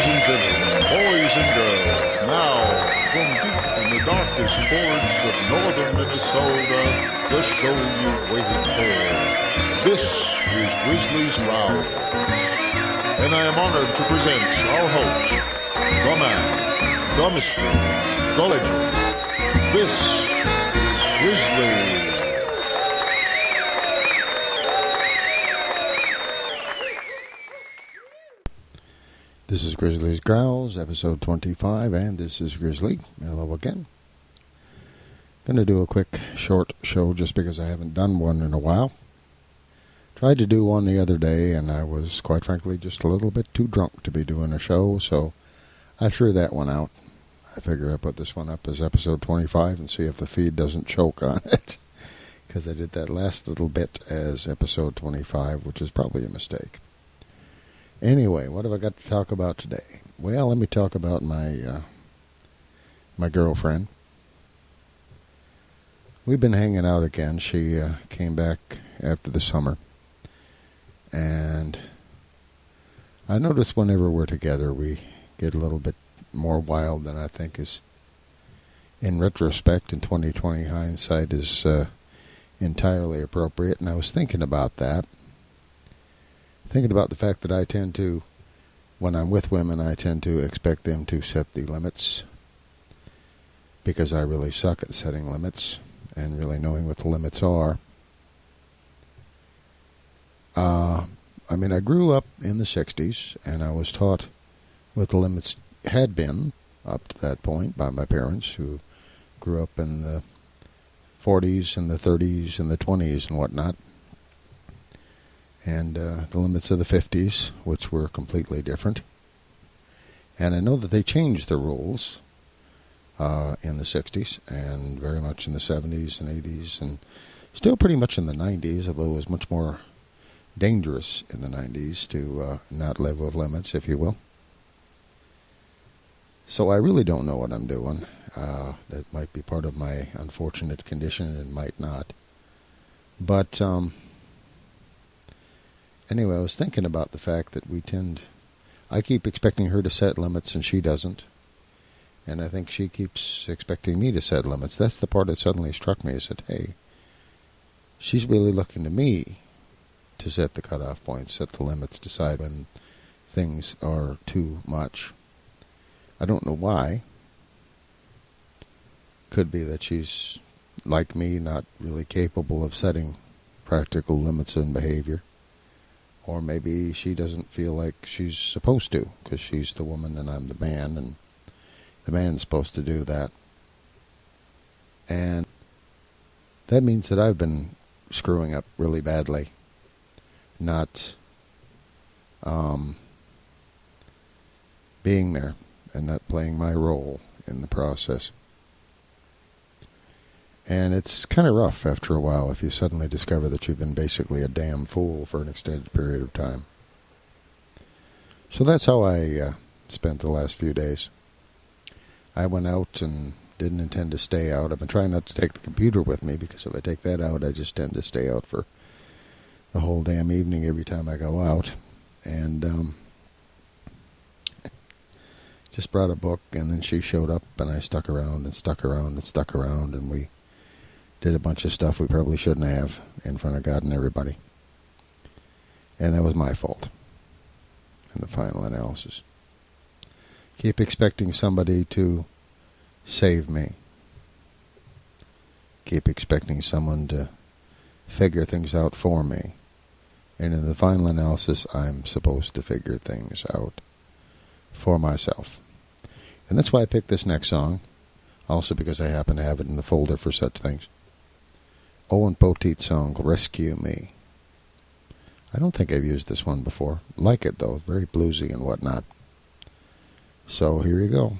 Ladies and gentlemen, boys and girls, now from deep in the darkest forests of northern Minnesota, the show you've waited for. This is Grizzly's Growls. And I am honored to present our host, the man, the mystery, the legend. This is Grizzly. This is Grizzly's Growls, episode 25, and this is Grizzly. Hello again. Going to do a quick, short show just because I haven't done one in a while. Tried to do one the other day, and I was, quite frankly, just a little bit too drunk to be doing a show, so I threw that one out. I figure I put this one up as episode 25 and see if the feed doesn't choke on it, because I did that last little bit as episode 25, which is probably a mistake. Anyway, what have I got to talk about today? Well, let me talk about my girlfriend. We've been hanging out again. She came back after the summer. And I notice whenever we're together, we get a little bit more wild than I think is, in retrospect, in 2020 hindsight, is entirely appropriate. And I was thinking about that. Thinking about the fact that I tend to, when I'm with women, I tend to expect them to set the limits, because I really suck at setting limits and really knowing what the limits are. I grew up in the 60s, and I was taught what the limits had been up to that point by my parents, who grew up in the 40s and the 30s and the 20s and whatnot. And the limits of the 50s, which were completely different. And I know that they changed the rules in the 60s, and very much in the 70s and 80s, and still pretty much in the 90s, although it was much more dangerous in the 90s to not live with limits, if you will. So I really don't know what I'm doing. That might be part of my unfortunate condition, and might not. But anyway, I was thinking about the fact that I keep expecting her to set limits and she doesn't. And I think she keeps expecting me to set limits. That's the part that suddenly struck me. I said, hey, she's really looking to me to set the cutoff points, set the limits, decide when things are too much. I don't know why. Could be that she's, like me, not really capable of setting practical limits in behavior. Or maybe she doesn't feel like she's supposed to, because she's the woman and I'm the man, and the man's supposed to do that. And that means that I've been screwing up really badly, not being there and not playing my role in the process. And it's kind of rough after a while if you suddenly discover that you've been basically a damn fool for an extended period of time. So that's how I spent the last few days. I went out and didn't intend to stay out. I've been trying not to take the computer with me, because if I take that out, I just tend to stay out for the whole damn evening every time I go out. And just brought a book, and then she showed up, and I stuck around and stuck around and stuck around, and we did a bunch of stuff we probably shouldn't have in front of God and everybody. And that was my fault in the final analysis. Keep expecting somebody to save me. Keep expecting someone to figure things out for me. And in the final analysis, I'm supposed to figure things out for myself. And that's why I picked this next song. Also because I happen to have it in the folder for such things. Owen Poteet's song, Rescue Me. I don't think I've used this one before. Like it, though. Very bluesy and whatnot. So here you go.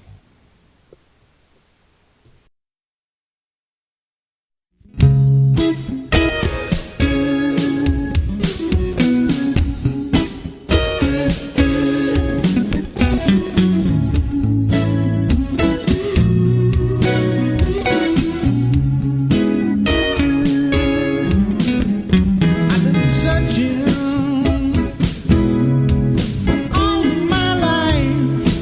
Searching all my life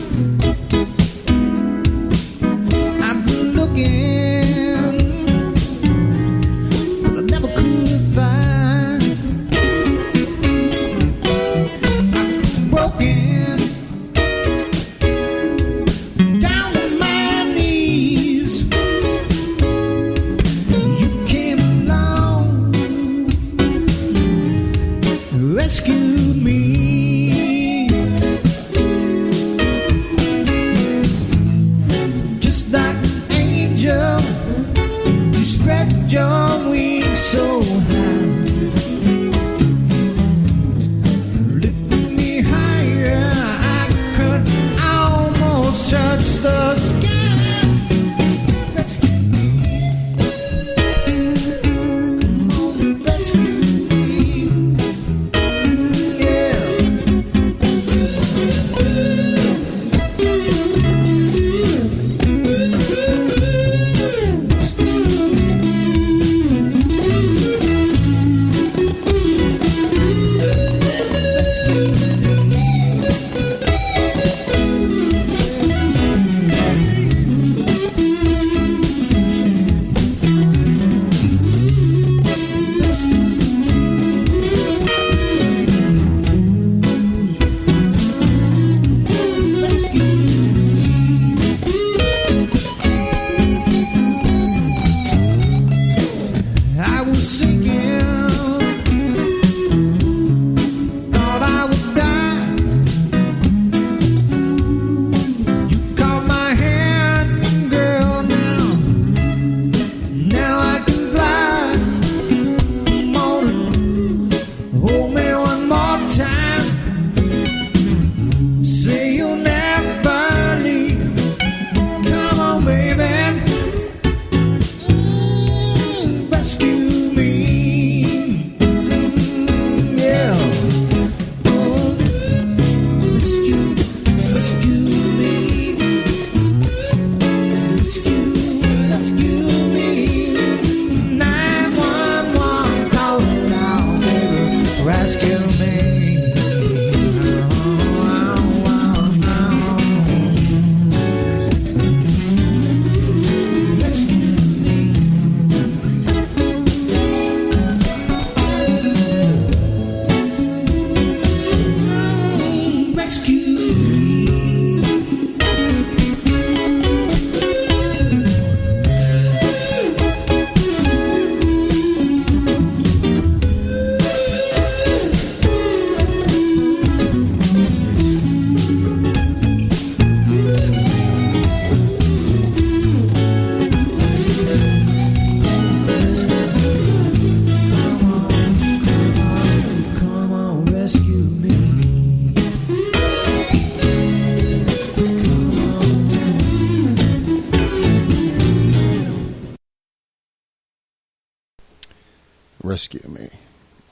Rescue Me,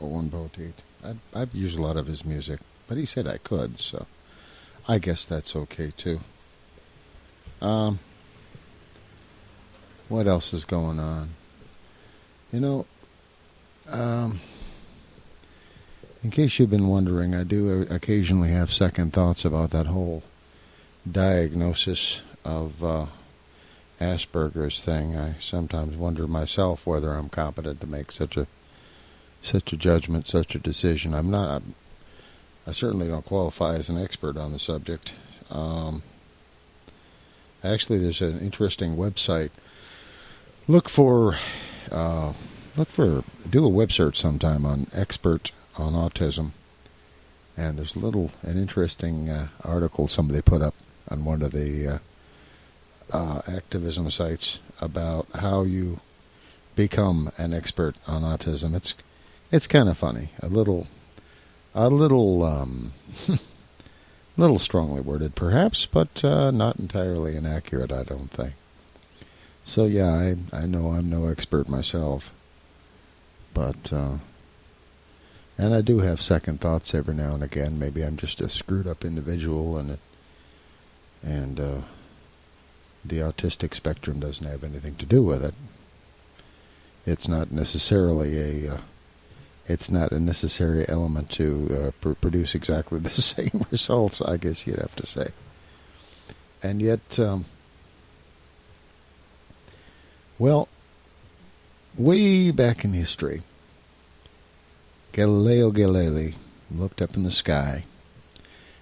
Owen Poteet. I've used a lot of his music, but he said I could, so I guess that's okay too. What else is going on? You know, in case you've been wondering, I do occasionally have second thoughts about that whole diagnosis of Asperger's thing. I sometimes wonder myself whether I'm competent to make such a judgment, such a decision. I'm not. I certainly don't qualify as an expert on the subject. Actually, there's an interesting website. Do a web search sometime on expert on autism, and there's an interesting article somebody put up on one of the activism sites about how you become an expert on autism. It's kind of funny, a little little strongly worded perhaps, but not entirely inaccurate, I don't think. So yeah, I know I'm no expert myself, but and I do have second thoughts every now and again. Maybe I'm just a screwed up individual, and the autistic spectrum doesn't have anything to do with it. It's not necessarily it's not a necessary element to produce exactly the same results, I guess you'd have to say. And yet, well, way back in history, Galileo Galilei looked up in the sky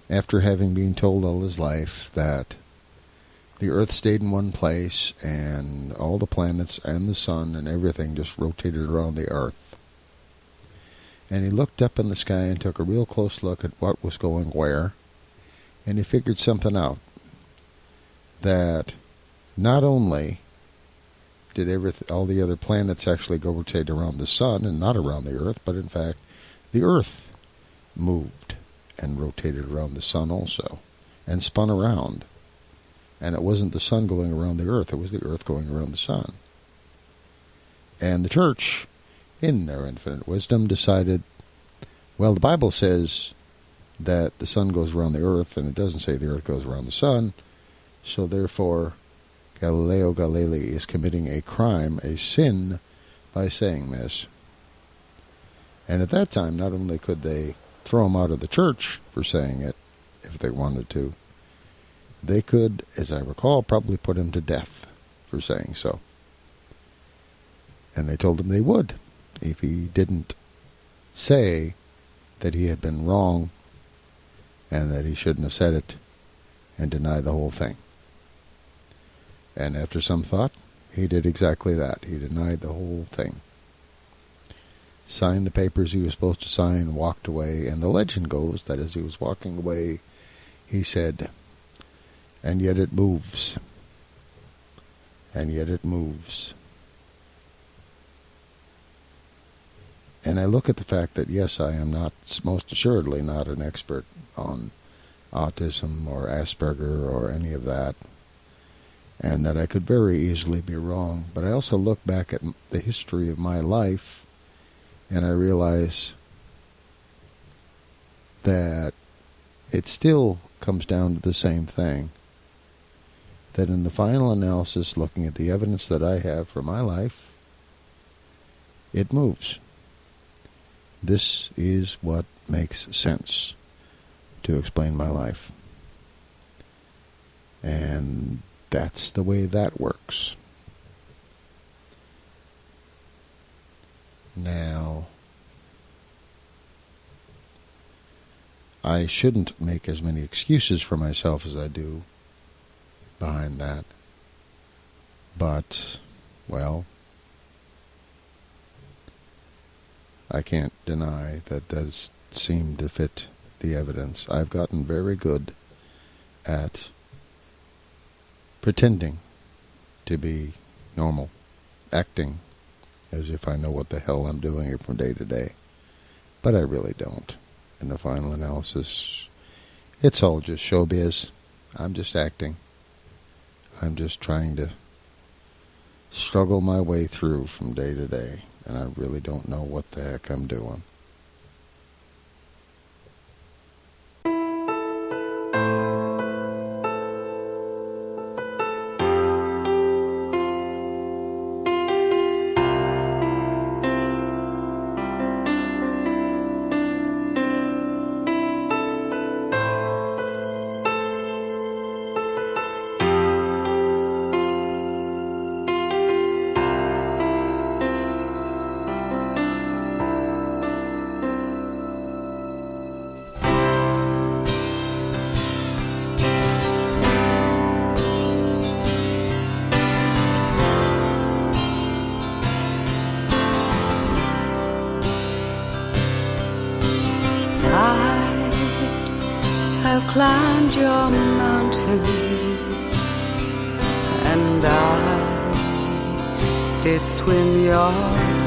after having been told all his life that the Earth stayed in one place and all the planets and the sun and everything just rotated around the Earth. And he looked up in the sky and took a real close look at what was going where, and he figured something out. That not only did all the other planets actually go rotate around the sun and not around the Earth, but in fact the Earth moved and rotated around the sun also, and spun around. And it wasn't the sun going around the Earth, it was the Earth going around the sun. And the church, in their infinite wisdom, decided, well, the Bible says that the sun goes around the Earth, and it doesn't say the Earth goes around the sun, so therefore Galileo Galilei is committing a crime, a sin, by saying this. And at that time, not only could they throw him out of the church for saying it, if they wanted to, they could, as I recall, probably put him to death for saying so. And they told him they would if he didn't say that he had been wrong and that he shouldn't have said it and deny the whole thing. And after some thought, he did exactly that. He denied the whole thing. Signed the papers he was supposed to sign, walked away, and the legend goes that as he was walking away, he said, "And yet it moves. And yet it moves." And I look at the fact that, yes, I am not, most assuredly not an expert on autism or Asperger or any of that, and that I could very easily be wrong. But I also look back at the history of my life, and I realize that it still comes down to the same thing. That in the final analysis, looking at the evidence that I have for my life, it moves. This is what makes sense to explain my life. And that's the way that works. Now, I shouldn't make as many excuses for myself as I do behind that. But, well, I can't deny that does seem to fit the evidence. I've gotten very good at pretending to be normal, acting as if I know what the hell I'm doing here from day to day. But I really don't. In the final analysis, it's all just showbiz. I'm just acting. I'm just trying to struggle my way through from day to day. and I really don't know what the heck I'm doing. Climbed your mountains, and I did swim your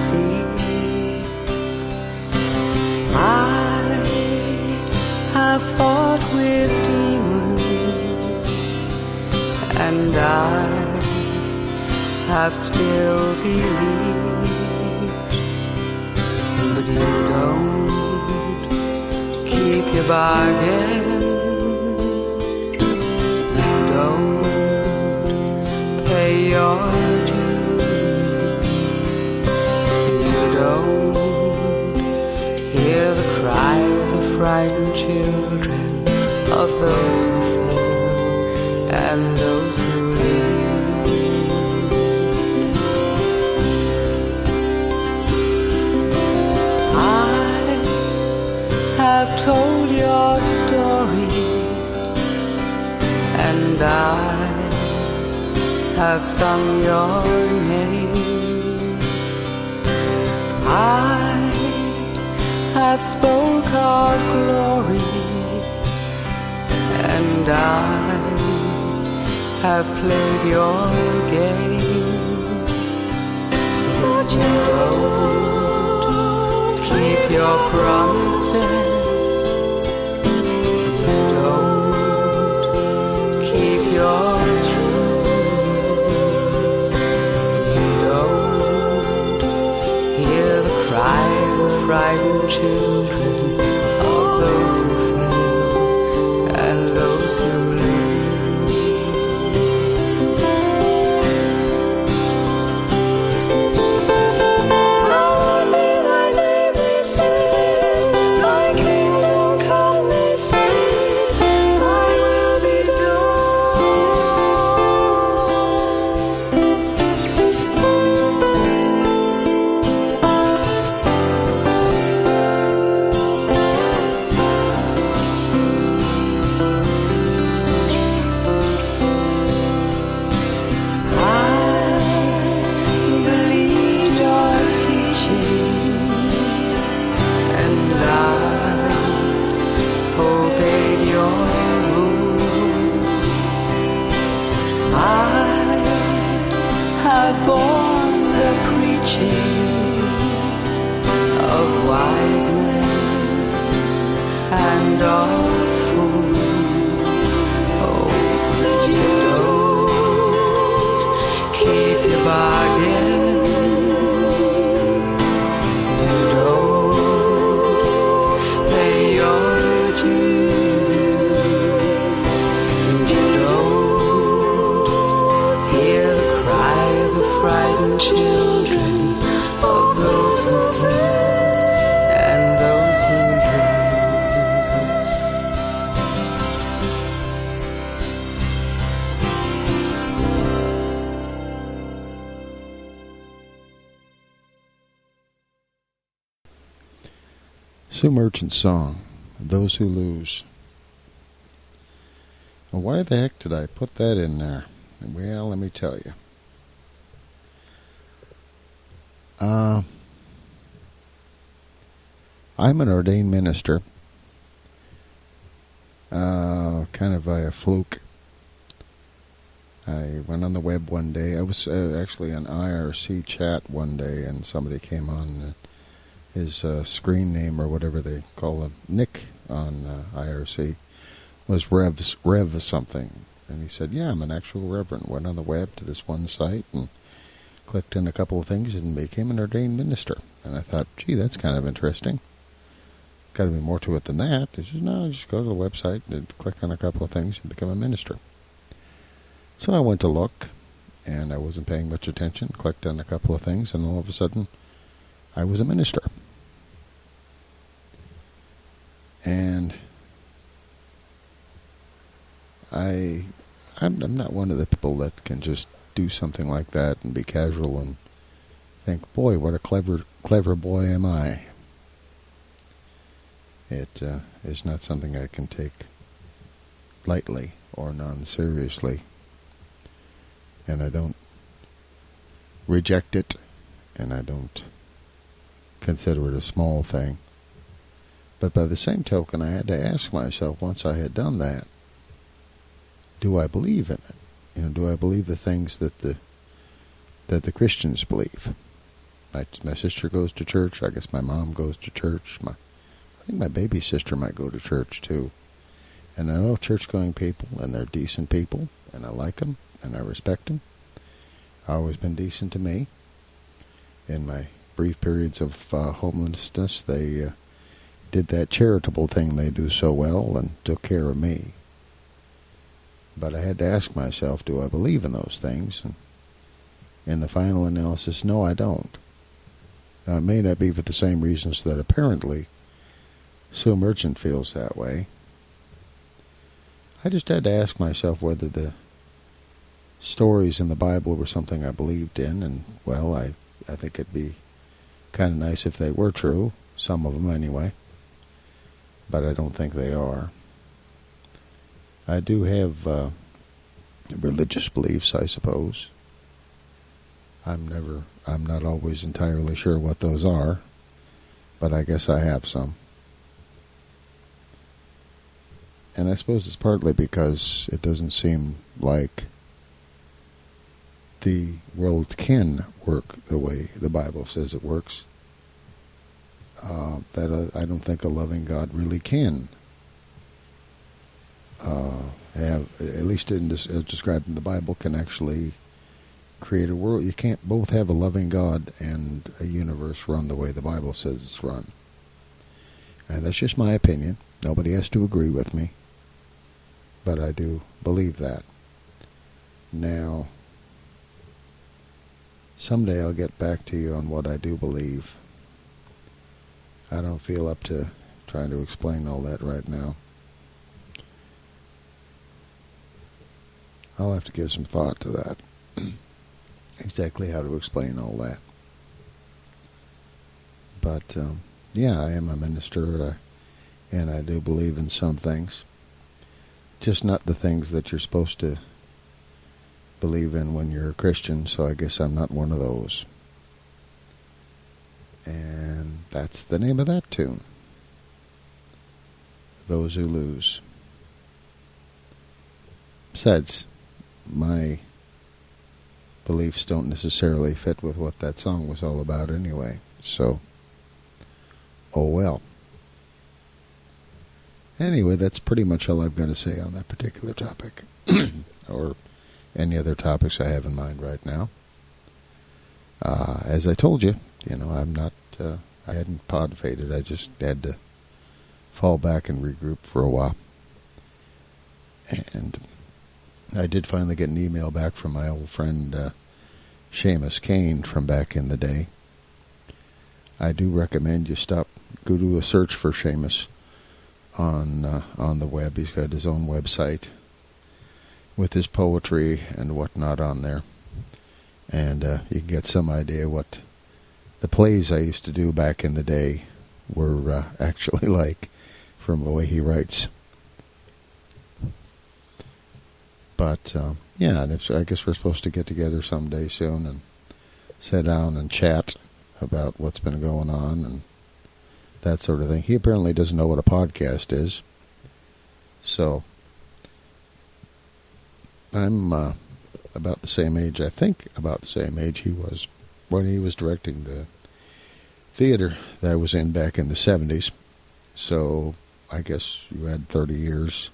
seas. I have fought with demons, and I have still believed. But you don't keep your bargain. Don't pay your dues. You don't hear the cries of frightened children, of those who fail and those who lose. I have told your story, and I have sung your name. I have spoke of glory, and I have played your game. But you don't keep your promises. You don't keep your truth. You don't hear the cries of frightened children, of those who fail and those who lose. Hallowed be thy name, they said. Thy kingdom come, they said. Thy will be born the preaching of wise men and of fools. Oh, but you don't keep your bargain. You don't pay your dues. You don't hear the cries of frightened children, of those who fail and those who lose. Sue Merchant's song, Those Who Lose. Well, why the heck did I put that in there? Well, let me tell you. I'm an ordained minister, kind of by a fluke. I went on the web one day. I was actually on IRC chat one day, and somebody came on. His screen name, or whatever they call him, Nick on IRC, was Rev something. And he said, yeah, I'm an actual reverend. Went on the web to this one site and clicked on a couple of things and became an ordained minister. And I thought, gee, that's kind of interesting. Got to be more to it than that. He says, no, just go to the website and click on a couple of things and become a minister. So I went to look, and I wasn't paying much attention, clicked on a couple of things, and all of a sudden, I was a minister. And I'm not one of the people that can just do something like that and be casual and think, boy, what a clever boy am I. It is not something I can take lightly or non-seriously. And I don't reject it, and I don't consider it a small thing. But by the same token, I had to ask myself, once I had done that, do I believe in it? Do I believe the things that the Christians believe? My sister goes to church. I guess my mom goes to church. I think my baby sister might go to church too. And I know church-going people, and they're decent people, and I like them, and I respect them. I've always been decent to me. In my brief periods of homelessness, they did that charitable thing they do so well and took care of me. But I had to ask myself, do I believe in those things? And in the final analysis, no, I don't. Now, it may not be for the same reasons that apparently Sue Merchant feels that way. I just had to ask myself whether the stories in the Bible were something I believed in, and, well, I think it'd be kind of nice if they were true, some of them anyway, but I don't think they are. I do have religious beliefs, I suppose. I'm not always entirely sure what those are, but I guess I have some. And I suppose it's partly because it doesn't seem like the world can work the way the Bible says it works. That I don't think a loving God really can have, at least as described in the Bible, can actually create a world. You can't both have a loving God and a universe run the way the Bible says it's run. And that's just my opinion. Nobody has to agree with me. But I do believe that. Now, someday I'll get back to you on what I do believe. I don't feel up to trying to explain all that right now. I'll have to give some thought to that. Exactly how to explain all that. But, yeah, I am a minister, and I do believe in some things. Just not the things that you're supposed to believe in when you're a Christian, so I guess I'm not one of those. And that's the name of that tune. Those Who Lose. Besides, my beliefs don't necessarily fit with what that song was all about anyway, so, oh well. Anyway, that's pretty much all I've got to say on that particular topic. Or any other topics I have in mind right now. As I told you, I'm not, I hadn't pod faded. I just had to fall back and regroup for a while. And I did finally get an email back from my old friend, Seamus Kane, from back in the day. I do recommend you go do a search for Seamus on the web. He's got his own website with his poetry and whatnot on there, and you can get some idea what the plays I used to do back in the day were actually like, from the way he writes. But yeah, and I guess we're supposed to get together someday soon and sit down and chat about what's been going on and that sort of thing. He apparently doesn't know what a podcast is. So, I'm about the same age, I think about the same age he was when he was directing the theater that I was in back in the 70s. So, I guess you had 30 years.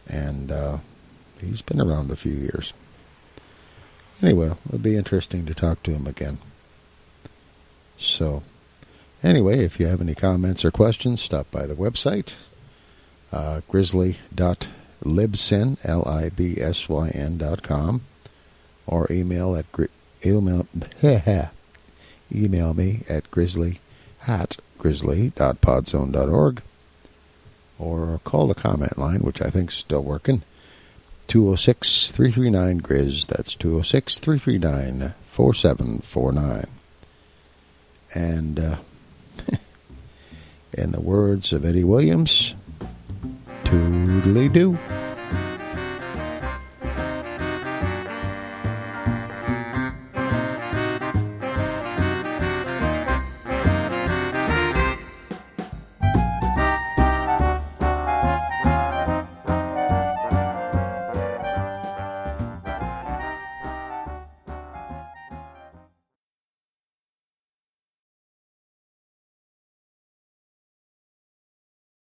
And he's been around a few years. anyway, it'll be interesting to talk to him again. So, anyway, if you have any comments or questions, stop by the website, grizzly.libsyn, libsyn.com, or email me at grizzly@podzone.org, or call the comment line, which I think is still working, 206-339-GRIZ. That's 206-339-4749. And in the words of Eddie Williams, toodly-doo.